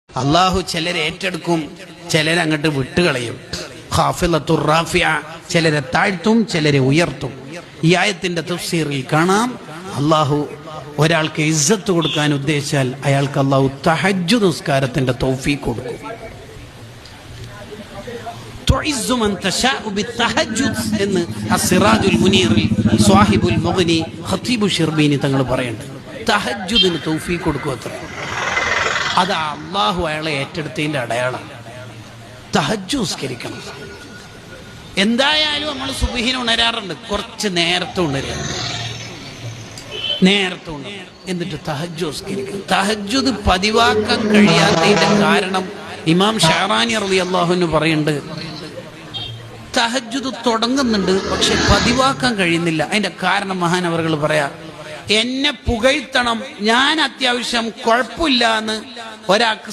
അള്ളാഹു ചിലരെ ഏറ്റെടുക്കും, ചിലരെ അങ്ങോട്ട് വിട്ടുകളയും. ഖാഫിലത്തുർ റാഫിഅ, ചിലരെ താഴ്ത്തും ചിലരെ ഉയർത്തും. ഈ ആയത്തിന്റെ തഫ്സീറിൽ കാണാം, അള്ളാഹു ഒരാൾക്ക് ഇസ്സത്ത് കൊടുക്കാൻ ഉദ്ദേശിച്ചാൽ അയാൾക്ക് അള്ളാഹു തഹജ്ജുദ് നിസ്കാരത്തിന്റെ തൗഫീഖ് കൊടുക്കും. തുഇസ്സു മൻ തശാഉ ബിത്തഹജ്ജുദ് എന്ന് അസ്സിറാജുൽ മുനീറിൽ സ്വാഹിബുൽ മുഗ്നി ഖതീബു ശിർബീനി തങ്ങൾ പറയുന്നുണ്ട്. തഹജ്ജുദിന് തൗഫീഖ് കൊടുക്കും അത്ര. അത് അള്ളാഹു അയാളെ ഏറ്റെടുത്തതിന്റെ അടയാളം. തഹജ്ജുദ് നിസ്കരിക്കണം. എന്തായാലും നമ്മൾ സുബ്ഹിന് ഉണരാറുണ്ട്, കുറച്ച് നേരത്തെ ഉണരുക, നേരത്തെ ഉണരും, എന്നിട്ട് തഹജ്ജുദ് നിസ്കരിക്കണം. തഹജ്ജുദ് പതിവാക്കാൻ കഴിയാത്തതിന്റെ കാരണം ഇമാം ഷഅറാനി റളിയല്ലാഹു അൻഹു പറയുന്നുണ്ട്, തഹജ്ജുദ് തുടങ്ങുന്നുണ്ട് പക്ഷെ പതിവാക്കാൻ കഴിയുന്നില്ല. അതിന്റെ കാരണം മഹാനവറുകൾ പറയാ, എന്നെ പുകഴ്ത്തണം, ഞാൻ അത്യാവശ്യം കുഴപ്പമില്ല എന്ന് ഒരാൾക്ക്